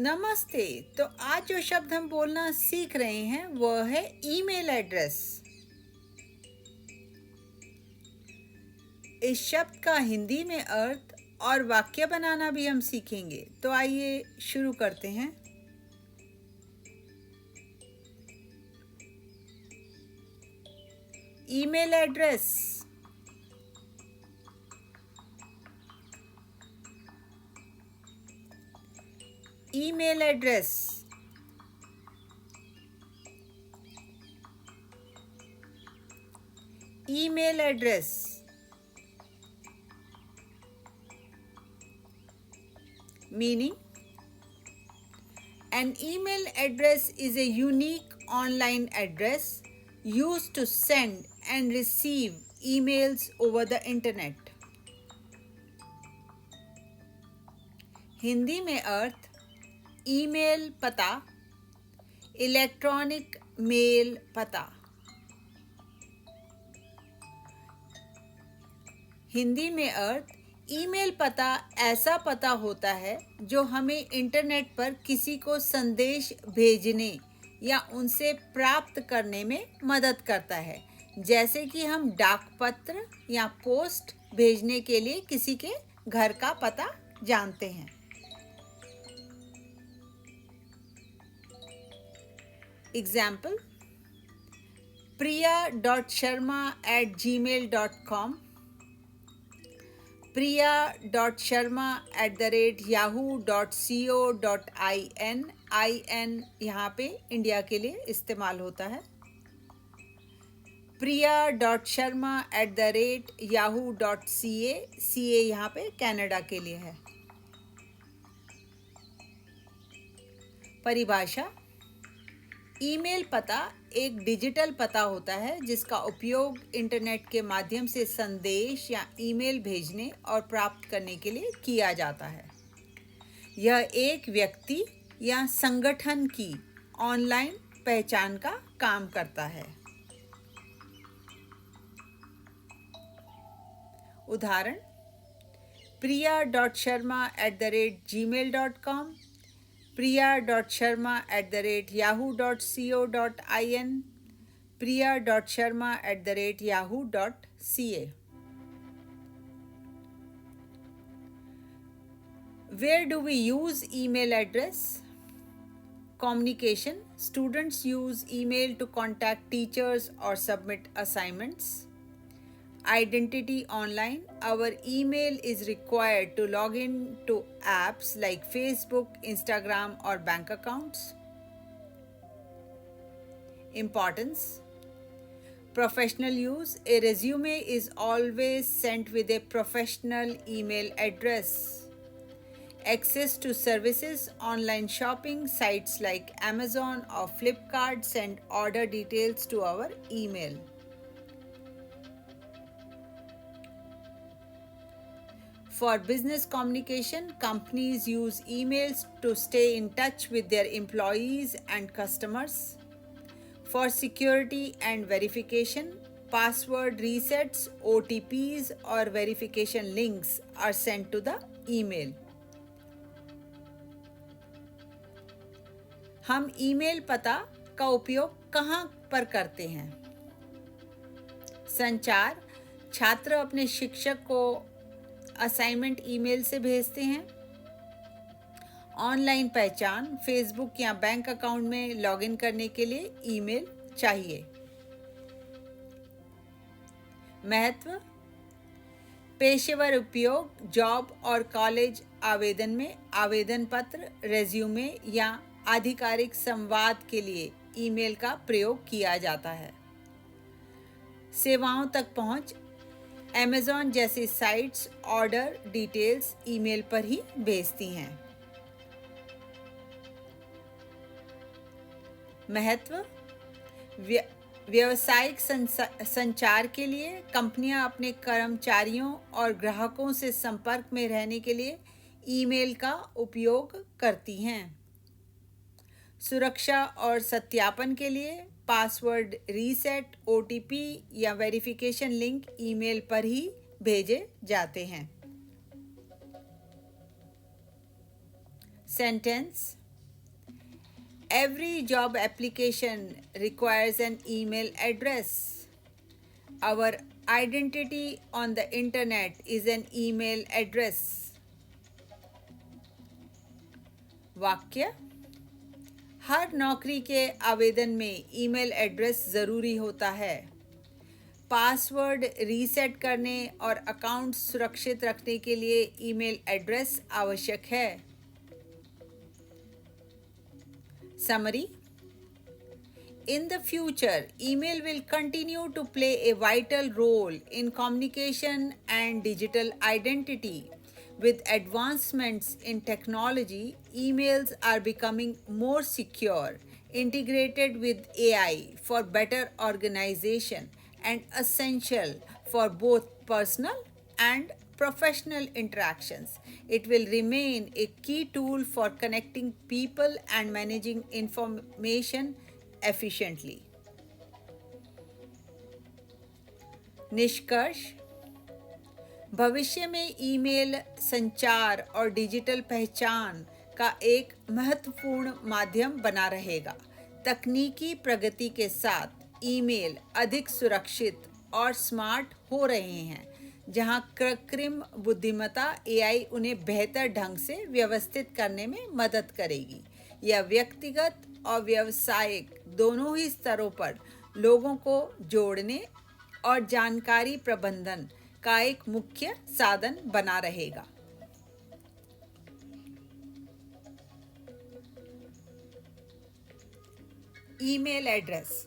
नमस्ते। तो आज जो शब्द हम बोलना सीख रहे हैं वह है ईमेल एड्रेस। इस शब्द का हिंदी में अर्थ और वाक्य बनाना भी हम सीखेंगे। तो आइए शुरू करते हैं। Email address. Email address. Email address. Meaning, an email address is a unique online address used to send and receive emails over the internet. Hindi में अर्थ ईमेल पता, इलेक्ट्रॉनिक मेल पता। हिंदी में अर्थ ईमेल पता ऐसा पता होता है जो हमें इंटरनेट पर किसी को संदेश भेजने या उनसे प्राप्त करने में मदद करता है, जैसे कि हम डाक पत्र या पोस्ट भेजने के लिए किसी के घर का पता जानते हैं। Example: priya.sharma@gmail.com, priya.sharma@yahoo.co.in। in यहाँ पे इंडिया के लिए इस्तेमाल होता है। priya.sharma@yahoo.ca, ca यहाँ पे कनाडा के लिए है। परिभाषा: ईमेल पता एक डिजिटल पता होता है जिसका उपयोग इंटरनेट के माध्यम से संदेश या ईमेल भेजने और प्राप्त करने के लिए किया जाता है। यह एक व्यक्ति या संगठन की ऑनलाइन पहचान का काम करता है। उदाहरण: priya.sharma@gmail.com, priya.sharma@yahoo.co.in, priya.sharma@yahoo.ca. Where do we use email address? Communication. Students use email to contact teachers or submit assignments. Identity online. Our email is required to log in to apps like Facebook, Instagram, or bank accounts. Importance. Professional use. A resume is always sent with a professional email address. Access to services. Online shopping sites like Amazon or Flipkart send order details to our email. For business communication, companies use emails to stay in touch with their employees and customers. For security and verification, password resets, OTPs, or verification links are sent to the email. हम email पता का उपयोग कहाँ पर करते हैं? संचार: छात्र अपने शिक्षक को असाइनमेंट ईमेल से भेजते हैं। ऑनलाइन पहचान: फेसबुक या बैंक अकाउंट में लॉगिन करने के लिए ईमेल चाहिए। महत्व: पेशेवर उपयोग: जॉब और कॉलेज आवेदन में आवेदन पत्र, रेज्यूमे या आधिकारिक संवाद के लिए ईमेल का प्रयोग किया जाता है। सेवाओं तक पहुंच: Amazon जैसी साइट्स ऑर्डर डिटेल्स ईमेल पर ही भेजती हैं। महत्व: व्यावसायिक संचार के लिए कंपनियां अपने कर्मचारियों और ग्राहकों से संपर्क में रहने के लिए ईमेल का उपयोग करती हैं। सुरक्षा और सत्यापन के लिए पासवर्ड रीसेट, OTP या वेरिफिकेशन लिंक ईमेल पर ही भेजे जाते हैं। Sentence: Every job application requires an email address. Our identity on the internet is an email address. वाक्य: हर नौकरी के आवेदन में ईमेल एड्रेस ज़रूरी होता है। पासवर्ड रीसेट करने और अकाउंट सुरक्षित रखने के लिए ईमेल एड्रेस आवश्यक है। Summary: In the future, email will continue to play a vital role in communication and digital identity. With advancements in technology, emails are becoming more secure, integrated with AI for better organization, and essential for both personal and professional interactions. It will remain a key tool for connecting people and managing information efficiently. निष्कर्ष: भविष्य में email संचार और digital पहचान का एक महत्वपूर्ण माध्यम बना रहेगा। तकनीकी प्रगति के साथ ईमेल अधिक सुरक्षित और स्मार्ट हो रहे हैं, जहां कृत्रिम बुद्धिमत्ता एआई उन्हें बेहतर ढंग से व्यवस्थित करने में मदद करेगी। यह व्यक्तिगत और व्यावसायिक दोनों ही स्तरों पर लोगों को जोड़ने और जानकारी प्रबंधन का एक मुख्य साधन बना रहेगा। Email address: